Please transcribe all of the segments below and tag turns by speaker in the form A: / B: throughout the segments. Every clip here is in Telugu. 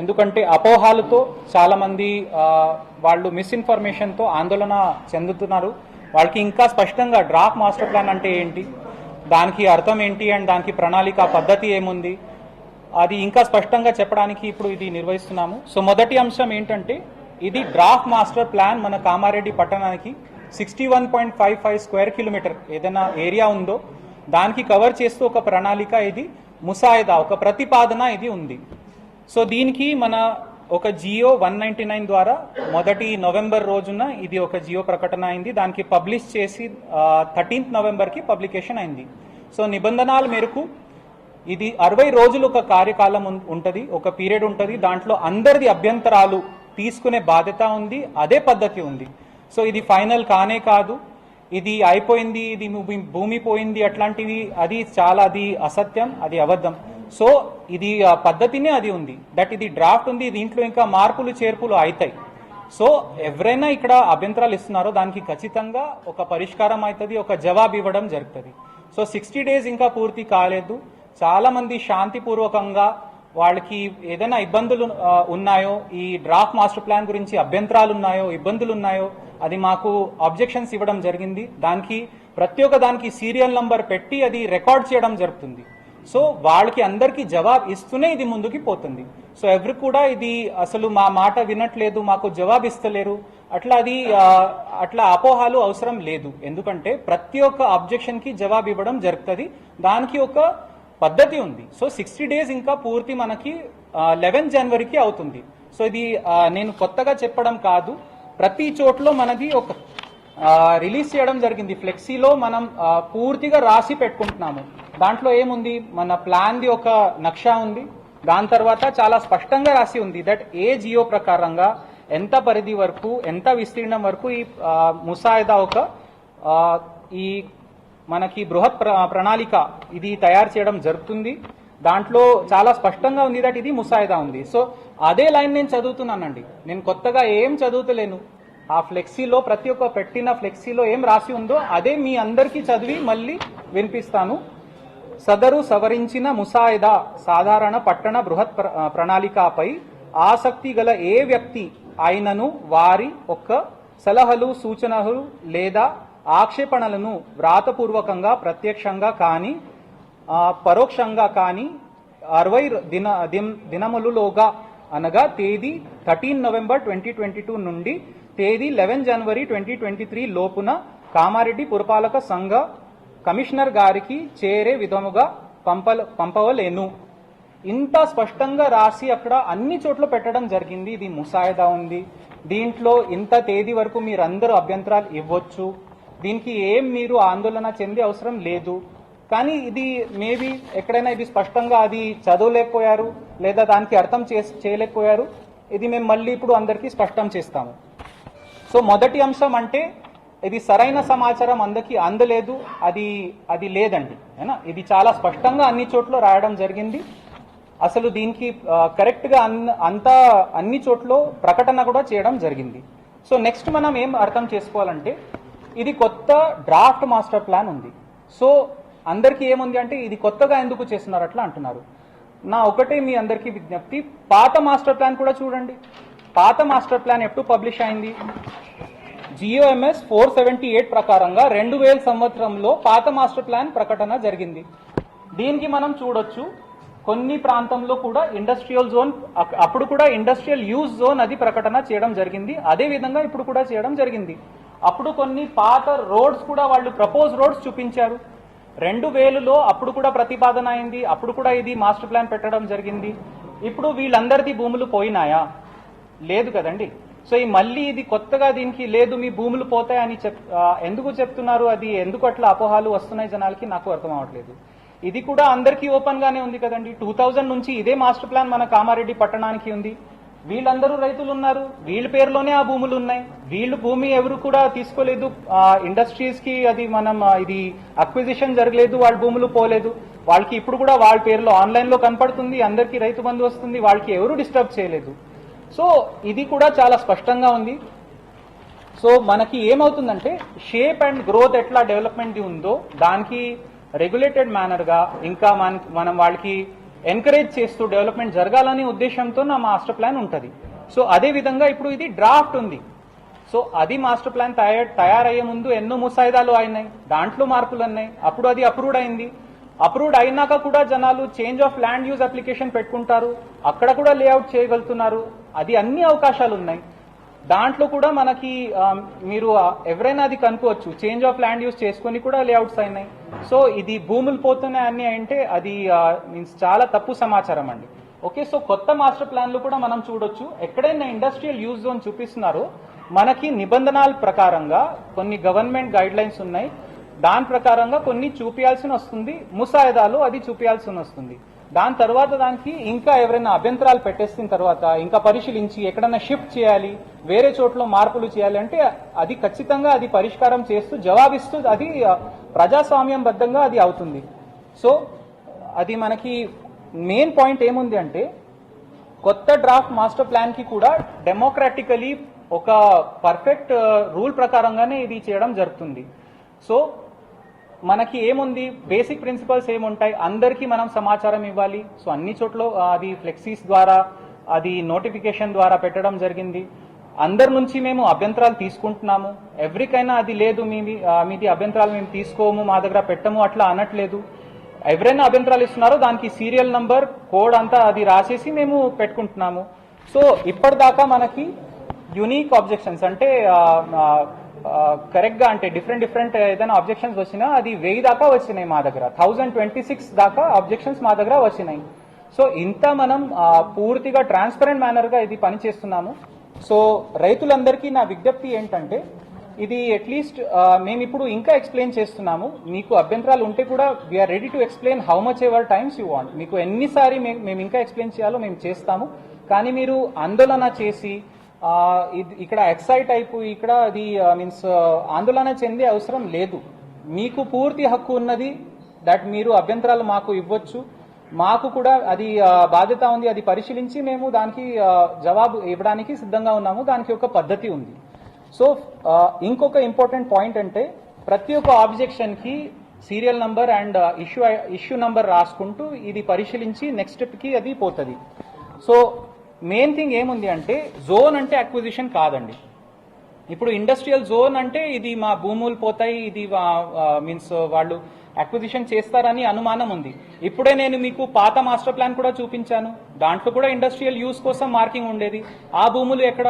A: ఎందుకంటే అపోహాలతో చాలామంది వాళ్ళు మిస్ఇన్ఫర్మేషన్తో ఆందోళన చెందుతున్నారు. వాళ్ళకి ఇంకా స్పష్టంగా డ్రాఫ్ట్ మాస్టర్ ప్లాన్ అంటే ఏంటి, దానికి అర్థం ఏంటి అండ్ దానికి ప్రణాళిక పద్ధతి ఏముంది అది ఇంకా స్పష్టంగా చెప్పడానికి ఇప్పుడు ఇది నిర్వహిస్తున్నాము. సో మొదటి అంశం ఏంటంటే ఇది డ్రాఫ్ట్ మాస్టర్ ప్లాన్ మన కామారెడ్డి పట్టణానికి 61.55 స్క్వేర్ కిలోమీటర్ ఏదైనా ఏరియా ఉందో దానికి కవర్ చేస్తూ ఒక ప్రణాళిక, ఇది ముసాయిదా, ఒక ప్రతిపాదన ఇది ఉంది. సో దీనికి మన ఒక జియో 199 ద్వారా 1 నవంబర్ రోజున ఇది ఒక జియో ప్రకటన అయింది. దానికి పబ్లిష్ చేసి 13 నవంబర్కి పబ్లికేషన్ అయింది. సో నిబంధనల మేరకు ఇది 60 రోజులు ఒక కార్యకాలం ఉంటుంది, ఒక పీరియడ్ ఉంటుంది. దాంట్లో అందరిది అభ్యంతరాలు తీసుకునే బాధ్యత ఉంది, అదే పద్ధతి ఉంది. సో ఇది ఫైనల్ కానే కాదు, ఇది అయిపోయింది, ఇది భూమి పోయింది అట్లాంటివి అది అసత్యం, అది అబద్ధం. సో ఇది పద్ధతినే అది ఉంది, దట్ ఇది డ్రాఫ్ట్ ఉంది, దీంట్లో ఇంకా మార్పులు చేర్పులు అవుతాయి. సో ఎవరైనా ఇక్కడ అభ్యంతరాలు ఇస్తున్నారో దానికి ఖచ్చితంగా ఒక పరిష్కారం అవుతుంది, ఒక జవాబు ఇవ్వడం జరుగుతుంది. సో 60 డేస్ ఇంకా పూర్తి కాలేదు. చాలా మంది శాంతిపూర్వకంగా వాళ్ళకి ఏదైనా ఇబ్బందులు ఉన్నాయో, ఈ డ్రాఫ్ట్ మాస్టర్ ప్లాన్ గురించి అభ్యంతరాలు ఉన్నాయో, ఇబ్బందులు ఉన్నాయో, అది మాకు అబ్జెక్షన్స్ ఇవ్వడం జరిగింది. దానికి ప్రతి ఒక్క దానికి సీరియల్ నంబర్ పెట్టి అది రికార్డ్ చేయడం జరుగుతుంది. సో వాళ్ళకి అందరికీ జవాబు ఇస్తూనే ఇది ముందుకి పోతుంది. సో ఎవరు కూడా ఇది అసలు మా మాట వినట్లేదు, మాకు జవాబు ఇస్తలేరు, అట్లా అపోహాలు అవసరం లేదు. ఎందుకంటే ప్రతి ఒక్క అబ్జెక్షన్కి జవాబు ఇవ్వడం జరుగుతుంది, దానికి ఒక పద్ధతి ఉంది. సో 60 డేస్ ఇంకా పూర్తి మనకి 11 జనవరికి అవుతుంది. సో ఇది నేను కొత్తగా చెప్పడం కాదు, ప్రతి చోట్లో మనది ఒక రిలీజ్ చేయడం జరిగింది. ఫ్లెక్సీలో మనం పూర్తిగా రాసి పెట్టుకుంటున్నాము. దాంట్లో ఏముంది, మన ప్లాన్ది ఒక నక్షా ఉంది, దాని తర్వాత చాలా స్పష్టంగా రాసి ఉంది దట్ ఏ జియో ప్రకారంగా ఎంత పరిధి వరకు, ఎంత విస్తీర్ణం వరకు ఈ ముసాయిదా ఒక ఈ మనకి బృహత్ ప్రణాళిక ఇది తయారు చేయడం జరుగుతుంది. దాంట్లో చాలా స్పష్టంగా ఉంది దట్ ఇది ముసాయిదా ఉంది. సో అదే లైన్ నేను చదువుతున్నానండి, నేను కొత్తగా ఏం చదువుతలేను. ఆ ఫ్లెక్సీలో ప్రతి ఒక్క పెట్టిన ఫ్లెక్సీలో ఏం రాసి ఉందో అదే మీ అందరికీ చదివి మళ్ళీ వినిపిస్తాను. సదరు సవరించిన ముసాయిదా సాధారణ పట్టణ బృహత్ ప్రణాళికపై ఆసక్తి గల ఏ వ్యక్తి అయినను వారి ఒక్క సలహాలు, సూచనలు లేదా ఆక్షేపణలను వ్రాతపూర్వకంగా ప్రత్యక్షంగా కానీ పరోక్షంగా కానీ 60 దినములులోగా అనగా తేదీ 13 నవంబర్ 2022 నుండి తేదీ 11 జనవరి 2023 లోపున కామారెడ్డి పురపాలక సంఘ కమిషనర్ గారికి చేరే విధముగా పంపవలేను. ఇంత స్పష్టంగా రాసి అక్కడ అన్ని చోట్ల పెట్టడం జరిగింది. ఇది ముసాయిదా ఉంది, దీంట్లో ఇంత తేదీ వరకు మీరందరూ అభ్యంతరాలు ఇవ్వచ్చు, దీనికి ఏం మీరు ఆందోళన చెందే అవసరం లేదు. కానీ ఇది మేబీ ఎక్కడైనా ఇది స్పష్టంగా అది చదవలేకపోయారు లేదా దానికి అర్థం చేయలేకపోయారు, ఇది మేము మళ్ళీ ఇప్పుడు అందరికీ స్పష్టం చేస్తాము. సో మొదటి అంశం అంటే ఇది సరైన సమాచారం అందరికీ అందలేదు, అది లేదండి, ఇది చాలా స్పష్టంగా అన్ని చోట్ల రాయడం జరిగింది. అసలు దీనికి కరెక్ట్గా అన్ని చోట్ల ప్రకటన కూడా చేయడం జరిగింది. సో నెక్స్ట్ మనం ఏం అర్థం చేసుకోవాలంటే ఇది కొత్త డ్రాఫ్ట్ మాస్టర్ ప్లాన్ ఉంది. సో అందరికీ ఏముంది అంటే ఇది కొత్తగా ఎందుకు చేస్తున్నారు అట్లా అంటున్నారు. నా ఒకటే మీ అందరికీ విజ్ఞప్తి, పాత మాస్టర్ ప్లాన్ కూడా చూడండి. పాత మాస్టర్ ప్లాన్ ఎప్పుడు పబ్లిష్ అయింది, జియోఎంఎస్ 478 ప్రకారంగా 2000 సంవత్సరంలో పాత మాస్టర్ ప్లాన్ ప్రకటన జరిగింది. దీనికి మనం చూడొచ్చు కొన్ని ప్రాంతంలో కూడా ఇండస్ట్రియల్ జోన్, అప్పుడు కూడా ఇండస్ట్రియల్ యూజ్ జోన్ అది ప్రకటన చేయడం జరిగింది. అదే విధంగా ఇప్పుడు కూడా చేయడం జరిగింది. అప్పుడు కొన్ని పాత రోడ్స్ కూడా వాళ్ళు ప్రపోజ్ రోడ్స్ చూపించారు. 2000లో అప్పుడు కూడా ప్రతిపాదన అయింది, అప్పుడు కూడా ఇది మాస్టర్ ప్లాన్ పెట్టడం జరిగింది. ఇప్పుడు వీళ్ళందరిది భూములు పోయినాయా? లేదు కదండి. సో ఈ మళ్ళీ ఇది కొత్తగా దీనికి లేదు మీ భూములు పోతాయని ఎందుకు చెప్తున్నారు, అది ఎందుకు అట్లా అపోహాలు వస్తున్నాయి జనాలకి నాకు అర్థం అవ్వట్లేదు. ఇది కూడా అందరికీ ఓపెన్ గానే ఉంది కదండి. 2000 నుంచి ఇదే మాస్టర్ ప్లాన్ మన కామారెడ్డి పట్టణానికి ఉంది. వీళ్ళందరూ రైతులు ఉన్నారు, వీళ్ళ పేరులోనే ఆ భూములు ఉన్నాయి. వీళ్ళు భూమి ఎవరు కూడా తీసుకోలేదు, ఇండస్ట్రీస్ కి అది ఇది అక్విజిషన్ జరగలేదు, వాళ్ళ భూములు పోలేదు. వాళ్ళకి ఇప్పుడు కూడా వాళ్ళ పేరులో ఆన్లైన్ లో కనపడుతుంది, అందరికీ రైతు బంధు వస్తుంది, వాళ్ళకి ఎవరు డిస్టర్బ్ చేయలేదు. సో ఇది కూడా చాలా స్పష్టంగా ఉంది. సో మనకి ఏమవుతుందంటే షేప్ అండ్ గ్రోత్ ఎట్లా డెవలప్మెంట్ ఉందో దానికి రెగ్యులేటెడ్ మేనర్ గా ఇంకా మనం వాళ్ళకి ఎంకరేజ్ చేస్తూ డెవలప్మెంట్ జరగాలనే ఉద్దేశంతో నా మాస్టర్ ప్లాన్ ఉంటుంది. సో అదే విధంగా ఇప్పుడు ఇది డ్రాఫ్ట్ ఉంది. సో అది మాస్టర్ ప్లాన్ తయారయ్యే ముందు ఎన్నో ముసాయిదాలు అయినాయి, దాంట్లో మార్పులు అన్నాయి, అప్పుడు అది అప్రూవ్డ్ అయింది. అప్రూవ్డ్ అయినాక కూడా జనాలు change of land use application పెట్టుకుంటారు, అక్కడ కూడా లేఅవుట్ చేయగలుగుతున్నారు. అది అన్ని అవకాశాలు ఉన్నాయి. దాంట్లో కూడా మనకి మీరు ఎవరైనా అది కనుక్కోవచ్చు, చేంజ్ ఆఫ్ ల్యాండ్ యూజ్ చేసుకొని కూడా లేఅవుట్స్ అయినాయి. సో ఇది భూములు పోతున్నాయని అంటే అది మీన్స్ చాలా తప్పు సమాచారం అండి. ఓకే, సో కొత్త మాస్టర్ ప్లాన్లు కూడా మనం చూడొచ్చు. ఎక్కడైనా ఇండస్ట్రియల్ యూజ్ జోన్ చూపిస్తున్నారో మనకి నిబంధనల ప్రకారంగా కొన్ని గవర్నమెంట్ గైడ్ లైన్స్ ఉన్నాయి, దాని ప్రకారంగా కొన్ని చూపించాల్సి వస్తుంది, ముసాయిదాలు అది చూపించాల్సి వస్తుంది. దాని తర్వాత దానికి ఇంకా ఎవరైనా అభ్యంతరాలు పెట్టేసిన తర్వాత ఇంకా పరిశీలించి ఎక్కడైనా షిఫ్ట్ చేయాలి, వేరే చోట్ల మార్పులు చేయాలి అంటే అది ఖచ్చితంగా అది పరిష్కారం చేస్తూ జవాబిస్తూ అది ప్రజాస్వామ్యం బద్దంగా అది అవుతుంది. సో అది మనకి మెయిన్ పాయింట్ ఏముంది అంటే కొత్త డ్రాఫ్ట్ మాస్టర్ ప్లాన్ కి కూడా డెమోక్రాటికలీ ఒక పర్ఫెక్ట్ రూల్ ప్రకారంగానే ఇది చేయడం జరుగుతుంది. సో మనకి ఏముంది, బేసిక్ ప్రిన్సిపల్స్ ఏముంటాయి, అందరికీ మనం సమాచారం ఇవ్వాలి. సో అన్ని చోట్ల అది ఫ్లెక్సీస్ ద్వారా అది నోటిఫికేషన్ ద్వారా పెట్టడం జరిగింది. అందరి నుంచి మేము అభ్యంతరాలు తీసుకుంటున్నాము. ఎవరికైనా అది లేదు మీది అభ్యంతరాలు మేము తీసుకోము, మా దగ్గర పెట్టము అట్లా అనట్లేదు. ఎవరైనా అభ్యంతరాలు ఇస్తున్నారో దానికి సీరియల్ నంబర్ కోడ్ అంతా అది రాసేసి మేము పెట్టుకుంటున్నాము. సో ఇప్పటిదాకా మనకి యూనిక్ ఆబ్జెక్షన్స్ అంటే కరెక్ట్ గా అంటే డిఫరెంట్ ఏదైనా ఆబ్జెక్షన్స్ వచ్చినా అది 1000 దాకా వచ్చినాయి మా దగ్గర, 1026 దాకా ఆబ్జెక్షన్స్ మా దగ్గర వచ్చినాయి. సో ఇంత మనం పూర్తిగా ట్రాన్స్పరెంట్ మేనర్ గా ఇది పని చేస్తున్నాము. సో రైతులందరికీ నా విజ్ఞప్తి ఏంటంటే ఇది అట్లీస్ట్ మేము ఇప్పుడు ఇంకా ఎక్స్ప్లెయిన్ చేస్తున్నాము. మీకు అభ్యంతరాలు ఉంటే కూడా we are ready to explain how much ever times you want. మీకు ఎన్నిసారి మేము ఇంకా ఎక్స్ప్లెయిన్ చేయాలో మేము చేస్తాము. కానీ మీరు ఆందోళన చేసి ఇక్కడ ఎక్సైట్ అయిపోయి ఇక్కడ అది మీన్స్ ఆందోళన చెందే అవసరం లేదు. మీకు పూర్తి హక్కు ఉన్నది దట్ మీరు అభ్యంతరాలు మాకు ఇవ్వచ్చు. మాకు కూడా అది బాధ్యత ఉంది, అది పరిశీలించి మేము దానికి జవాబు ఇవ్వడానికి సిద్ధంగా ఉన్నాము. దానికి ఒక పద్ధతి ఉంది. సో ఇంకొక ఇంపార్టెంట్ పాయింట్ అంటే ప్రతి ఒక్క ఆబ్జెక్షన్ కి serial number and issue number రాసుకుంటూ ఇది పరిశీలించి నెక్స్ట్ స్టెప్ కి అది పోతుంది. సో మెయిన్ థింగ్ ఏముంది అంటే జోన్ అంటే అక్విజిషన్ కాదండి. ఇప్పుడు ఇండస్ట్రియల్ జోన్ అంటే ఇది మా భూములు పోతాయి, ఇది మీన్స్ వాళ్ళు అక్విజిషన్ చేస్తారని అనుమానం ఉంది. ఇప్పుడే నేను మీకు పాత మాస్టర్ ప్లాన్ కూడా చూపించాను, దాంట్లో కూడా ఇండస్ట్రియల్ యూజ్ కోసం మార్కింగ్ ఉండేది. ఆ భూములు ఎక్కడ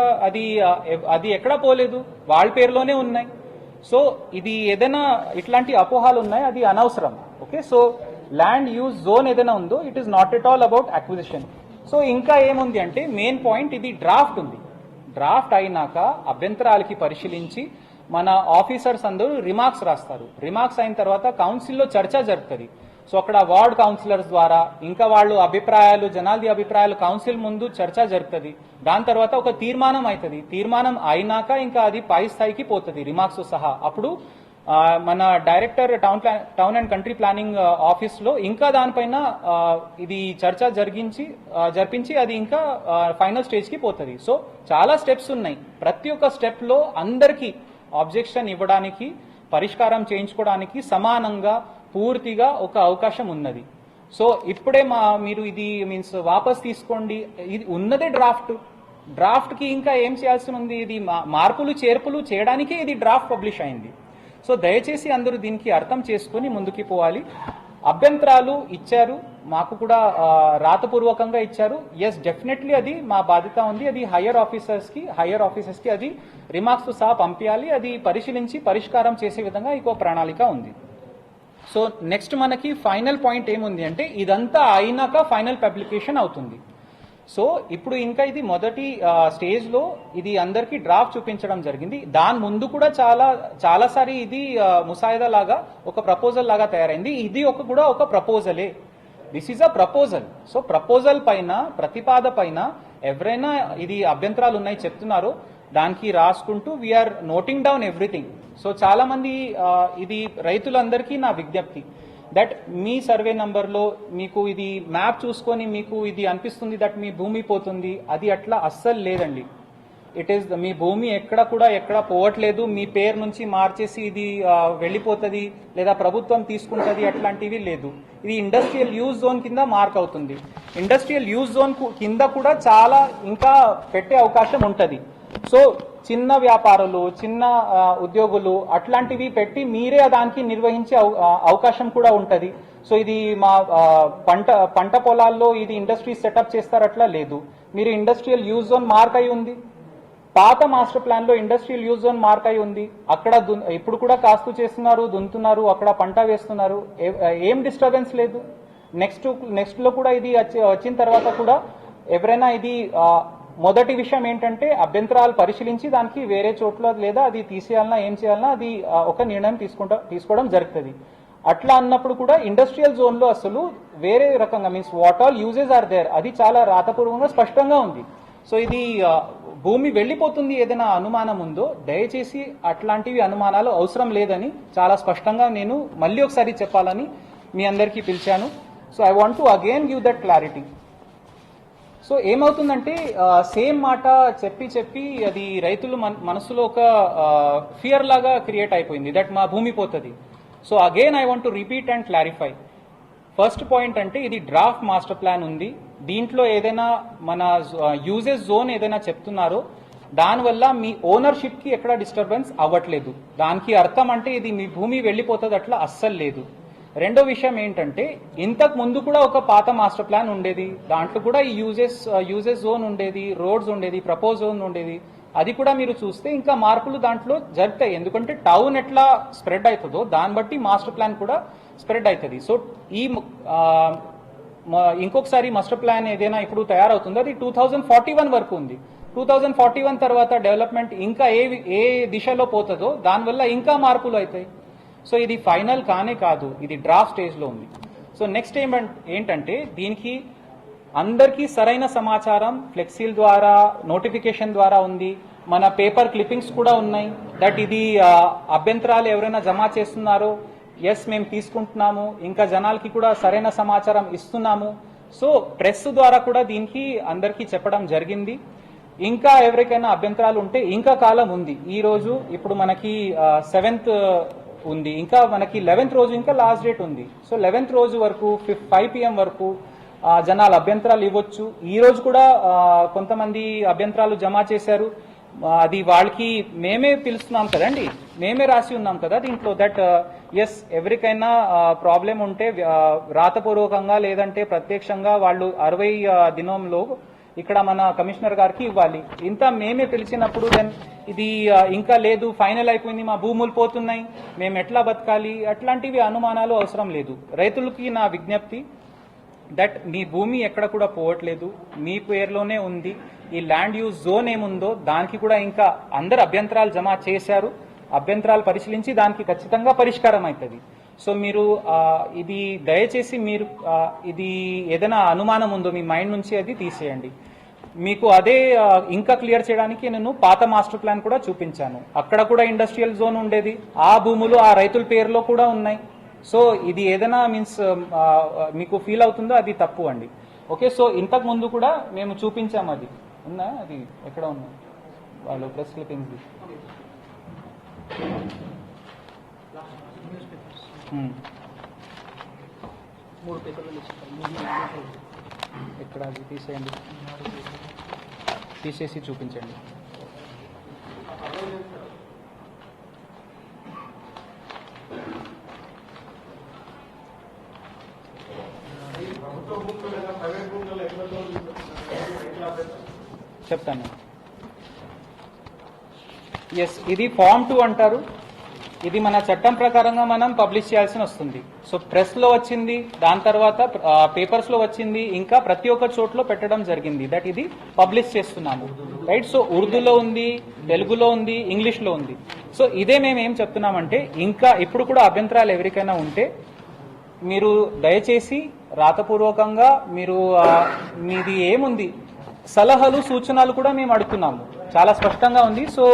A: అది ఎక్కడ పోలేదు, వాళ్ళ పేరులోనే ఉన్నాయి. సో ఇది ఏదైనా ఇట్లాంటి అపోహాలు ఉన్నాయి, అది అనవసరం. Okay, so land use zone ఏదైనా ఉందో it is not at all about acquisition. So ఇంకా ఏముంది అంటే మెయిన్ పాయింట్ ఇది డ్రాఫ్ట్ ఉంది. డ్రాఫ్ట్ అయినాక అభ్యంతరాలకి పరిశీలించి మన ఆఫీసర్స్ అందరూ రిమార్క్స్ రాస్తారు. రిమార్క్స్ అయిన తర్వాత కౌన్సిల్లో చర్చ జరుగుతుంది. సో అక్కడ వార్డ్ కౌన్సిలర్స్ ద్వారా ఇంకా వాళ్ళు అభిప్రాయాలు జనాలది అభిప్రాయాలు కౌన్సిల్ ముందు చర్చ జరుగుతుంది. దాని తర్వాత ఒక తీర్మానం అవుతుంది. తీర్మానం అయినాక ఇంకా అది పై స్థాయికి పోతుంది రిమార్క్స్ సహా. అప్పుడు మన director town and country planning office లో ఇంకా దానిపైన ఇది చర్చ జరిపించి అది ఇంకా ఫైనల్ స్టేజ్ కి పోతుంది. సో చాలా స్టెప్స్ ఉన్నాయి. ప్రతి ఒక్క స్టెప్ లో అందరికీ ఆబ్జెక్షన్ ఇవ్వడానికి పరిష్కారం చేయించుకోవడానికి సమానంగా పూర్తిగా ఒక అవకాశం ఉన్నది. సో ఇప్పుడే మీరు ఇది మీన్స్ వాపస్ తీసుకోండి, ఇది ఉన్నదే డ్రాఫ్ట్ కి ఇంకా ఏం చేయాల్సి ఉంది, ఇది మార్పులు చేర్పులు చేయడానికే ఇది డ్రాఫ్ట్ పబ్లిష్ అయింది. సో దయచేసి అందరూ దీనికి అర్థం చేసుకుని ముందుకు పోవాలి. అభ్యంతరాలు ఇచ్చారు, మాకు కూడా రాతపూర్వకంగా ఇచ్చారు. ఎస్, డెఫినెట్లీ అది మా బాధ్యత ఉంది. అది హయ్యర్ ఆఫీసర్స్ కి అది రిమార్క్స్ తో సహా పంపించాలి. అది పరిశీలించి పరిష్కారం చేసే విధంగా ఇంకో ప్రణాళిక ఉంది. సో నెక్స్ట్ మనకి ఫైనల్ పాయింట్ ఏముంది అంటే ఇదంతా అయినాక ఫైనల్ పబ్లికేషన్ అవుతుంది. సో ఇప్పుడు ఇంకా ఇది మొదటి స్టేజ్ లో ఇది అందరికీ డ్రాఫ్ట్ చూపించడం జరిగింది. దాని ముందు కూడా చాలాసారి ఇది ముసాయిదా లాగా ఒక ప్రపోజల్ లాగా తయారైంది. ఇది కూడా ఒక ప్రపోజలే. This is a proposal. So proposal పైన ప్రతిపాద పైన ఎవరైనా ఇది అభ్యంతరాలు ఉన్నాయి చెప్తున్నారో దానికి రాసుకుంటూ we are noting down everything. So చాలా మంది ఇది రైతులందరికీ నా విజ్ఞప్తి దట్ మీ సర్వే నంబర్లో మీకు ఇది మ్యాప్ చూసుకొని మీకు ఇది అనిపిస్తుంది దట్ మీ భూమి పోతుంది, అది అట్లా అస్సలు లేదండి. ఇట్ ఈస్ మీ భూమి ఎక్కడ పోవట్లేదు, మీ పేరు నుంచి మార్చేసి ఇది వెళ్ళిపోతుంది లేదా ప్రభుత్వం తీసుకుంటుంది అట్లాంటివి లేదు. ఇది ఇండస్ట్రియల్ యూజ్ జోన్ కింద మార్క్ అవుతుంది. ఇండస్ట్రియల్ యూజ్ జోన్ కింద కూడా చాలా ఇంకా పెట్టే అవకాశం ఉంటుంది. సో చిన్న వ్యాపారులు, చిన్న ఉద్యోగులు అట్లాంటివి పెట్టి మీరే దానికి నిర్వహించే అవకాశం కూడా ఉంటుంది. సో ఇది మా పంట పొలాల్లో ఇది ఇండస్ట్రీ సెటప్ చేస్తారట్లా లేదు. మీరు ఇండస్ట్రియల్ యూజ్ జోన్ మార్క్ అయి ఉంది. పాత మాస్టర్ ప్లాన్ లో ఇండస్ట్రియల్ యూజ్ జోన్ మార్క్ అయి ఉంది. అక్కడ ఇప్పుడు కూడా కాస్తు చేస్తున్నారు, దున్నుతున్నారు, అక్కడ పంట వేస్తున్నారు, ఏం డిస్టర్బెన్స్ లేదు. నెక్స్ట్ లో కూడా ఇది వచ్చిన తర్వాత కూడా ఎవరైనా ఇది మొదటి విషయం ఏంటంటే అభ్యంతరాలు పరిశీలించి దానికి వేరే చోట్ల లేదా అది తీసేయాలన్నా ఏం చేయాలన్నా అది ఒక నిర్ణయం తీసుకోవడం జరుగుతుంది. అట్లా అన్నప్పుడు కూడా ఇండస్ట్రియల్ జోన్ లో అసలు వేరే రకంగా means what all uses are there అది చాలా రాతపూర్వకంగా స్పష్టంగా ఉంది. సో ఇది భూమి వెళ్ళిపోతుంది ఏదైనా అనుమానం ఉందో దయచేసి అట్లాంటివి అనుమానాలు అవసరం లేదని చాలా స్పష్టంగా నేను మళ్ళీ ఒకసారి చెప్పాలని మీ అందరికీ పిలిచాను. So I want to again give that clarity. So ఏమవుతుందంటే సేమ్ మాట చెప్పి అది రైతులు మనసులో ఒక ఫియర్ లాగా క్రియేట్ అయిపోయింది దట్ మా భూమి పోతుంది. So again I want to repeat and clarify. First point అంటే ఇది డ్రాఫ్ట్ మాస్టర్ ప్లాన్ ఉంది. దీంట్లో ఏదైనా మన యూజెస్ జోన్ ఏదైనా చెప్తున్నారో దానివల్ల మీ ఓనర్షిప్ కి ఎక్కడ డిస్టర్బెన్స్ అవ్వట్లేదు. దానికి అర్థం అంటే ఇది మీ భూమి వెళ్ళిపోతుంది అట్లా అస్సలు లేదు. రెండో విషయం ఏంటంటే ఇంతకు ముందు కూడా ఒక పాత మాస్టర్ ప్లాన్ ఉండేది. దాంట్లో కూడా ఈ యూజెస్ జోన్ ఉండేది, రోడ్స్ ఉండేది, ప్రపోజ్ జోన్ ఉండేది. అది కూడా మీరు చూస్తే ఇంకా మార్పులు దాంట్లో జరుగుతాయి. ఎందుకంటే టౌన్ ఎట్లా స్ప్రెడ్ అవుతుందో దాన్ని బట్టి మాస్టర్ ప్లాన్ కూడా స్ప్రెడ్ అవుతుంది. సో ఈ ఇంకొకసారి మాస్టర్ ప్లాన్ ఏదైనా ఇప్పుడు తయారవుతుందో అది 2041 వరకు ఉంది. 2041 తర్వాత డెవలప్మెంట్ ఇంకా ఏ దిశలో పోతుందో దానివల్ల ఇంకా మార్పులు అవుతాయి. సో ఇది ఫైనల్ కానే కాదు, ఇది డ్రాఫ్ట్ స్టేజ్లో ఉంది. సో నెక్స్ట్ ఏంటంటే దీనికి అందరికీ సరైన సమాచారం ఫ్లెక్సీల ద్వారా నోటిఫికేషన్ ద్వారా ఉంది. మన పేపర్ క్లిప్పింగ్స్ కూడా ఉన్నాయి దట్ ఇది అభ్యంతరాలు ఎవరైనా జమ చేస్తున్నారో ఎస్ మేము తీసుకుంటున్నాము, ఇంకా జనాలకి కూడా సరైన సమాచారం ఇస్తున్నాము. సో ప్రెస్ ద్వారా కూడా దీనికి అందరికీ చెప్పడం జరిగింది. ఇంకా ఎవరికైనా అభ్యంతరాలు ఉంటే ఇంకా కాలం ఉంది. ఈ రోజు ఇప్పుడు మనకి 7th ఉంది, ఇంకా మనకి 11th రోజు ఇంకా లాస్ట్ డేట్ ఉంది. సో 11th రోజు వరకు 5 PM వరకు జనాలు అభ్యంతరాలు ఇవ్వచ్చు. ఈ రోజు కూడా కొంతమంది అభ్యంతరాలు జమ చేశారు. అది వాళ్ళకి మేమే పిలుస్తున్నాం కదండి, మేమే రాసి ఉన్నాం కదా దీంట్లో దట్ ఎస్ ఎవరికైనా ప్రాబ్లం ఉంటే రాతపూర్వకంగా లేదంటే ప్రత్యక్షంగా వాళ్ళు 60 దినంలో ఇక్కడ మన కమిషనర్ గారికి ఇవ్వాలి. ఇంత మేమే పిలిచినప్పుడు దెన్ ఇది ఇంకా లేదు, ఫైనల్ అయిపోయింది, మా భూములు పోతున్నాయి, మేము ఎట్లా బతకాలి, అట్లాంటివి అనుమానాలు అవసరం లేదు. రైతులకి నా విజ్ఞప్తి దట్ మీ భూమి ఎక్కడ కూడా పోవట్లేదు, మీ పేరులోనే ఉంది. ఈ ల్యాండ్ యూజ్ జోన్ ఏముందో దానికి కూడా ఇంకా అందరు అభ్యంతరాలు జమ చేశారు. అభ్యంతరాలు పరిశీలించి దానికి ఖచ్చితంగా పరిష్కారం అవుతుంది. సో మీరు ఇది దయచేసి మీరు ఇది ఏదైనా అనుమానం ఉందో మీ మైండ్ నుంచి అది తీసేయండి. మీకు అదే ఇంకా క్లియర్ చేయడానికి నేను పాత మాస్టర్ ప్లాన్ కూడా చూపించాను. అక్కడ కూడా ఇండస్ట్రియల్ జోన్ ఉండేది, ఆ భూములు ఆ రైతుల పేరులో కూడా ఉన్నాయి. సో ఇది ఏదైనా మీన్స్ మీకు ఫీల్ అవుతుందో అది తప్పు అండి. ఓకే, సో ఇంతకు ముందు కూడా మేము చూపించాము. అది ఉందా, అది ఎక్కడ ఉంది వాళ్ళు ప్రెస్ క్లిప్పింగ్స్ ఎక్కడ అది తీసేయండి, తీసేసి చూపించండి. చెప్తాను. ఎస్, ఇది ఫామ్ 2 అంటారు. ఇది మన చట్టం ప్రకారంగా మనం పబ్లిష్ చేయాల్సి వస్తుంది. సో ప్రెస్ లో వచ్చింది, దాని తర్వాత పేపర్స్ లో వచ్చింది, ఇంకా ప్రతి ఒక్క చోట్లో పెట్టడం జరిగింది దట్ ఇది పబ్లిష్ చేస్తున్నాము, రైట్. సో ఉర్దూలో ఉంది, తెలుగులో ఉంది, ఇంగ్లీష్ లో ఉంది. సో ఇదే మేము ఏం చెప్తున్నామంటే ఇంకా ఇప్పుడు కూడా అభ్యంతరాలు ఎవరికైనా ఉంటే మీరు దయచేసి రాతపూర్వకంగా మీరు మీది ఏముంది సలహాలు సూచనలు కూడా మేము అడుగుతున్నాము, చాలా స్పష్టంగా ఉంది. సో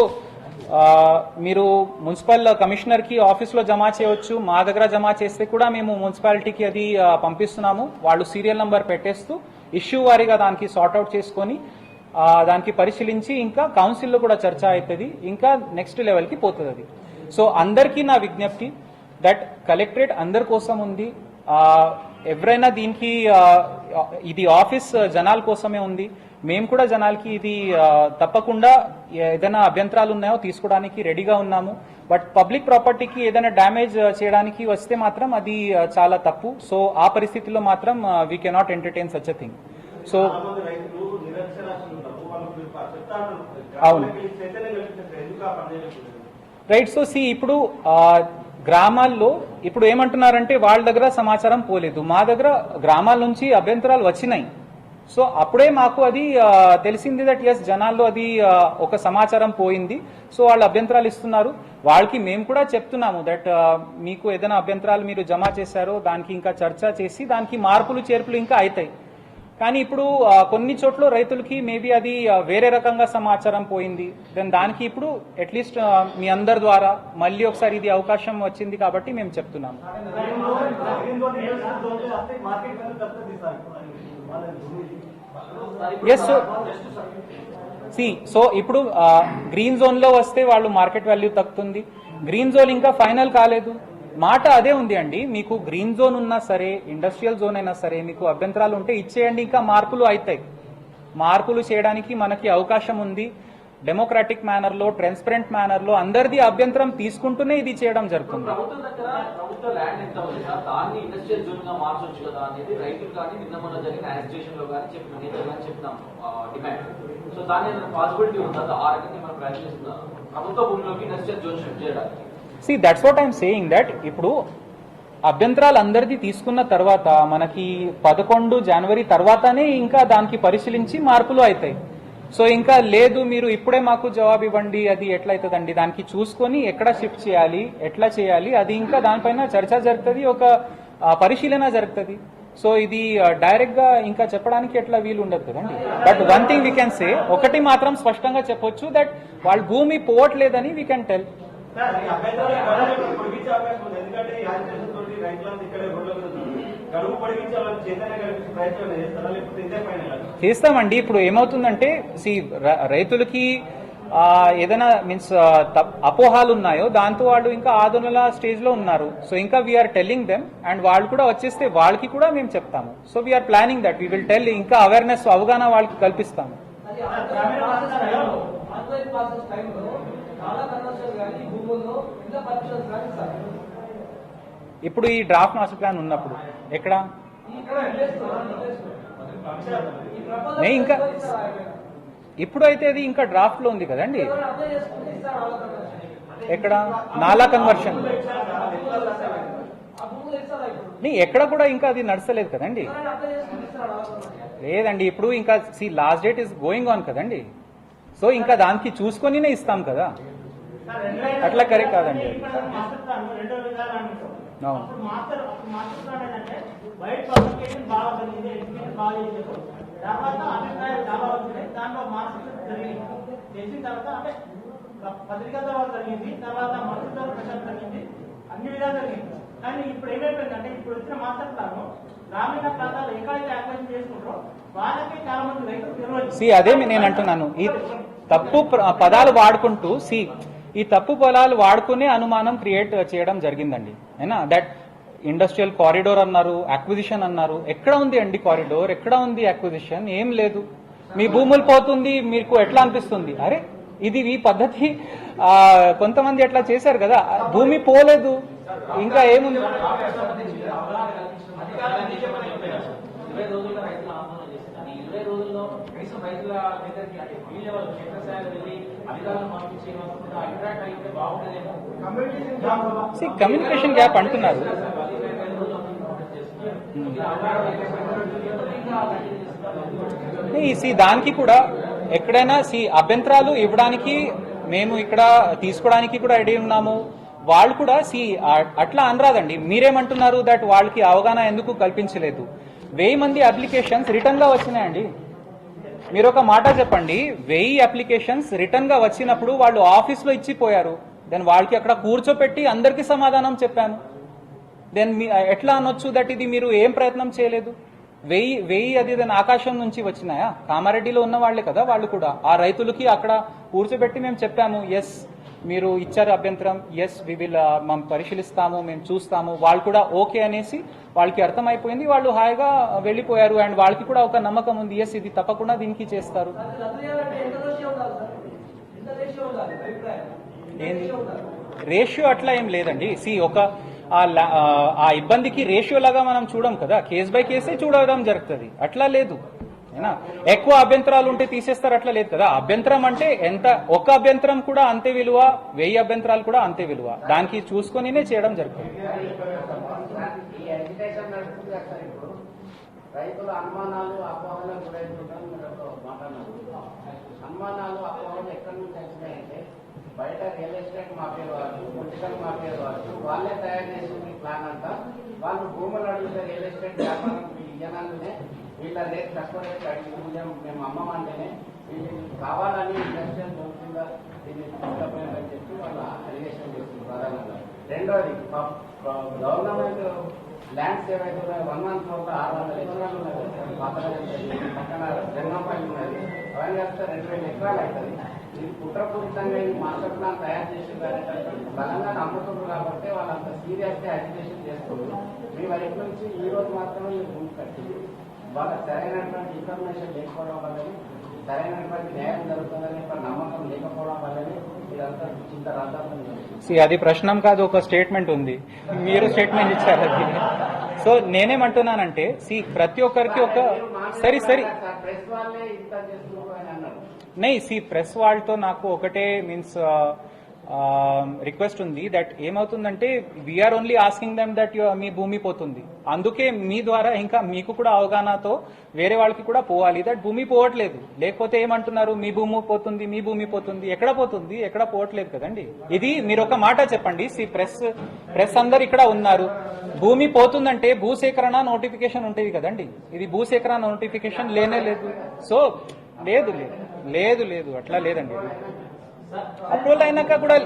A: మీరు మున్సిపల్ కమిషనర్కి ఆఫీస్లో జమ చేయవచ్చు, మా దగ్గర జమ చేస్తే కూడా మేము మున్సిపాలిటీకి అది పంపిస్తున్నాము. వాళ్ళు సీరియల్ నంబర్ పెట్టేస్తూ ఇష్యూ వారీగా దానికి సార్ట్అవుట్ చేసుకొని దానికి పరిశీలించి ఇంకా కౌన్సిల్లో కూడా చర్చ అవుతుంది, ఇంకా నెక్స్ట్ లెవెల్కి పోతుంది అది. సో అందరికీ నా విజ్ఞప్తి దట్ కలెక్టరేట్ అందరి కోసం ఉంది. ఎవరైనా దీనికి ఇది ఆఫీస్ జనాల కోసమే ఉంది. మేము కూడా జనాలకి ఇది తప్పకుండా ఏదైనా అభ్యంతరాలు ఉన్నాయో తీసుకోవడానికి రెడీగా ఉన్నాము. బట్ పబ్లిక్ ప్రాపర్టీకి ఏదైనా డ్యామేజ్ చేయడానికి వస్తే మాత్రం అది చాలా తప్పు. సో ఆ పరిస్థితిలో మాత్రం we cannot entertain such a thing. So అవును రైట్. సో ఇప్పుడు గ్రామాల్లో ఇప్పుడు ఏమంటున్నారంటే వాళ్ళ దగ్గర సమాచారం పోలేదు, మా దగ్గర గ్రామాల నుంచి అభ్యంతరాలు వచ్చినాయి. సో అప్పుడే మాకు అది తెలిసింది దట్ ఎస్ జనాల్లో అది ఒక సమాచారం పోయింది. సో వాళ్ళు అభ్యంతరాలు ఇస్తున్నారు. వాళ్ళకి మేము కూడా చెప్తున్నాము దట్ మీకు ఏదైనా అభ్యంతరాలు మీరు జమ చేశారో దానికి ఇంకా చర్చ చేసి దానికి మార్పులు చేర్పులు ఇంకా అవుతాయి. కానీ ఇప్పుడు కొన్ని చోట్ల రైతులకి మేబీ అది వేరే రకంగా సమాచారం పోయింది. దెన్ దానికి ఇప్పుడు అట్లీస్ట్ మీ అందరి ద్వారా మళ్ళీ ఒకసారి ఇది అవకాశం వచ్చింది కాబట్టి మేము చెప్తున్నాము. ఎస్ సో ఇప్పుడు గ్రీన్ జోన్ లో వస్తే వాళ్ళు మార్కెట్ వాల్యూ తగ్గుతుంది. గ్రీన్ జోన్ ఇంకా ఫైనల్ కాలేదు, మాట అదే ఉంది అండి. మీకు గ్రీన్ జోన్ ఉన్నా సరే ఇండస్ట్రియల్ జోన్ అయినా సరే మీకు అభ్యంతరాలు ఉంటే ఇచ్చేయండి, ఇంకా మార్పులు అవుతాయి. మార్పులు చేయడానికి మనకి అవకాశం ఉంది. డెమోక్రాటిక్ మేనర్ లో ట్రాన్స్పరెంట్ మేనర్ లో అందరిది అభ్యంతరం తీసుకుంటూనే ఇది చేయడం జరుగుతుంది. See, that's what I'm saying that ఇప్పుడు అభ్యంతరాలు అందరిది తీసుకున్న తర్వాత మనకి 11 జనవరి తర్వాతనే ఇంకా దానికి పరిశీలించి మార్పులు అవుతాయి. సో ఇంకా లేదు మీరు ఇప్పుడే మాకు జవాబు ఇవ్వండి అది ఎట్లయితుందండి, దానికి చూసుకొని ఎక్కడ షిఫ్ట్ చేయాలి ఎట్లా చేయాలి అది ఇంకా దానిపైన చర్చ జరుగుతుంది, ఒక పరిశీలన జరుగుతుంది. సో ఇది డైరెక్ట్ గా ఇంకా చెప్పడానికి ఎట్లా వీలు ఉండదు కదండి. But one thing we can say, ఒకటి మాత్రం స్పష్టంగా చెప్పొచ్చు దట్ వాళ్ళు భూమి పోవట్లేదని వీ కెన్ టెల్. చేస్తామండి. ఇప్పుడు ఏమవుతుందంటే రైతులకి ఏదైనా మీన్స్ అపోహాలు ఉన్నాయో దాంతో వాళ్ళు ఇంకా ఆందోళన స్టేజ్ లో ఉన్నారు. సో ఇంకా వీఆర్ టెల్లింగ్ దెమ్ అండ్ వాళ్ళు కూడా వచ్చేస్తే వాళ్ళకి కూడా మేము చెప్తాము. So we are planning that we will tell, ఇంకా అవేర్నెస్ అవగాహన వాళ్ళకి కల్పిస్తాము. ఇప్పుడు ఈ డ్రాఫ్ట్ మాస్టర్ ప్లాన్ ఉన్నప్పుడు ఎక్కడ ఇంకా ఇప్పుడు అయితే అది ఇంకా డ్రాఫ్ట్ లో ఉంది కదండి. ఎక్కడ నాలా కన్వర్షన్ ఎక్కడ కూడా ఇంకా అది నడచలేదు కదండి. లేదండి, ఇప్పుడు ఇంకా last date is going on కదండి. సో ఇంకా దానికి చూసుకొనినే ఇస్తాం కదా, అట్లా కరెక్ట్ కాదండి.
B: అన్ని విధాలు జరిగింది. కానీ ఇప్పుడు ఏమైపోయిందంటే ఇప్పుడు వచ్చిన మాస్టర్ ప్లాన్ గ్రామీణ ప్రాంతాలు ఎక్కడైతే అక్వైజ్ చేసుకుంటారో వాళ్ళకే చాలా మంది రైతులు తెలియదు.
A: అదే నేను అంటున్నాను, ఈ తప్పు పదాలు వాడుకుంటూ ఈ తప్పు పొలాలు వాడుకునే అనుమానం క్రియేట్ చేయడం జరిగిందండి. అయినా దట్ ఇండస్ట్రియల్ కారిడోర్ అన్నారు, అక్విజిషన్ అన్నారు. ఎక్కడ ఉంది అండి కారిడోర్, ఎక్కడ ఉంది అక్విజిషన్? ఏం లేదు. మీ భూములు పోతుంది, మీకు ఎట్లా అనిపిస్తుంది? అరే ఇది ఈ పద్ధతి కొంతమంది ఎట్లా చేశారు కదా, భూమి పోలేదు ఇంకా ఏముంది. కమ్యూనికేషన్ గ్యాప్ అంటున్నారు. దానికి కూడా ఎక్కడైనా అభ్యంతరాలు ఇవ్వడానికి మేము ఇక్కడ తీసుకోవడానికి కూడా రెడీ ఉన్నాము. వాళ్ళు కూడా అట్లా అనరాదండి. మీరేమంటున్నారు దట్ వాళ్ళకి అవగాహన ఎందుకు కల్పించలేదు? 1000 మంది అప్లికేషన్స్ రిటర్న్ గా వచ్చినాయండి. మీరు ఒక మాట చెప్పండి, 1000 అప్లికేషన్స్ రిటర్న్ గా వచ్చినప్పుడు వాళ్ళు ఆఫీస్ లో ఇచ్చిపోయారు. దెన్ వాళ్ళకి అక్కడ కూర్చోపెట్టి అందరికీ సమాధానం చెప్పాము. దెన్ ఎట్లా అనొచ్చు దట్ ఇది మీరు ఏం ప్రయత్నం చేయలేదు? వెయ్యి అది ఏదైనా ఆకాశం నుంచి వచ్చినాయా? కామారెడ్డిలో ఉన్న వాళ్లే కదా వాళ్ళు కూడా. ఆ రైతులకి అక్కడ కూర్చోబెట్టి మేము చెప్పాము, ఎస్ మీరు ఇచ్చారు అభ్యంతరం, ఎస్ వి విల్ మేము పరిశీలిస్తాము, మేము చూస్తాము. వాళ్ళు కూడా ఓకే అనేసి వాళ్ళకి అర్థమైపోయింది, వాళ్ళు హాయిగా వెళ్ళిపోయారు. అండ్ వాళ్ళకి కూడా ఒక నమ్మకం ఉంది, ఎస్ ఇది తప్పకుండా దీనికి చేస్తారు. ఏంది రేషియో అట్లా ఏం లేదండి. ఒక ఆ ఇబ్బందికి రేషియో లాగా మనం చూడం కదా, కేస్ బై కేసే చూడడం జరుగుతుంది. అట్లా లేదు, ఎక్కువ అభ్యంతరాలు ఉంటే తీసేస్తారు, అట్లా లేదు కదా. అభ్యంతరం అంటే ఎంత, ఒక అభ్యంతరం కూడా అంతే విలువ, 1000 అభ్యంతరాలు కూడా అంతే విలువ. దానికి చూసుకొనినే చేయడం జరుగుతుంది.
C: రైతుల అనుమానాలు అపోహలకు గురవుతుంటారు. అనుమానాలు అపోహలు ఎక్కడి నుంచి వచ్చినాయంటే బయట రియల్ ఎస్టేట్ మాఫియా వాళ్ళు, పొలిటికల్ మాఫియా వాళ్ళు వాళ్ళే తయారు చేసిన ప్లాన్ అంతా. వాళ్ళు భూములు అడిగితే రియల్ ఎస్టేట్ వ్యాపారం జనాలనే వీళ్ళ రేట్ తక్కువ రేట్ అడిగి మేము అమ్మమంటేనే వీళ్ళు కావాలని ఇండస్ట్రియల్ జోన్ దీన్ని తీసుకపోయారని చెప్పి వాళ్ళు అలిగేషన్ చేస్తుంది ప్రధానంగా. రెండోది గవర్నమెంట్ ల్యాండ్స్ ఏవైతే 1 month 600 ఎకరాలు ఉన్నది, పక్కన జంగంపల్లి ఉన్నది, అవన్నీ వస్తే 2000 ఎకరాలు అవుతుంది. ఇది కుట్రపూరితంగా ఈ మాస్టర్ ప్లాన్ తయారు చేసేదారంటే బలంగా నమ్ముతున్నారు కాబట్టి వాళ్ళంత సీరియస్గా అజిటేషన్ చేస్తున్నారు. మీ వైపు నుంచి ఈ రోజు మాత్రమే మీరు భూమి కట్టింది, వాళ్ళకి సరైనటువంటి ఇన్ఫర్మేషన్ లేకపోవడం వల్లనే, సరైనటువంటి న్యాయం జరుగుతుందని నమ్మకం లేకపోవడం వల్లనే ఇదంతా చింత రాద్దాం.
A: అది ప్రశ్నం కాదు, ఒక స్టేట్మెంట్ ఉంది, మీరు స్టేట్మెంట్ ఇచ్చారు అది. సో నేనేమంటున్నానంటే ప్రతి ఒక్కరికి ఒక సరి
C: ప్రెస్ వాళ్ళే ఇంత చేస్తున్నారు అని అన్నారు.
A: ప్రెస్ వాళ్ళతో నాకు ఒకటే మీన్స్ రిక్వెస్ట్ ఉంది, దట్ ఏమవుతుందంటే we are only asking them that మీ భూమి పోతుంది, అందుకే మీ ద్వారా ఇంకా మీకు కూడా అవగాహనతో వేరే వాళ్ళకి కూడా పోవాలి, దట్ భూమి పోవట్లేదు. లేకపోతే ఏమంటున్నారు, మీ భూమి పోతుంది, మీ భూమి పోతుంది. ఎక్కడ పోతుంది, ఎక్కడ పోవట్లేదు కదండి. ఇది మీరు ఒక మాట చెప్పండి. ప్రెస్ అందరు ఇక్కడ ఉన్నారు, భూమి పోతుందంటే భూసేకరణ నోటిఫికేషన్ ఉంటుంది కదండి. ఇది భూసేకరణ నోటిఫికేషన్ లేనే లేదు. సో లేదు అట్లా లేదండి. అప్రూవల్ అయినాక కూడా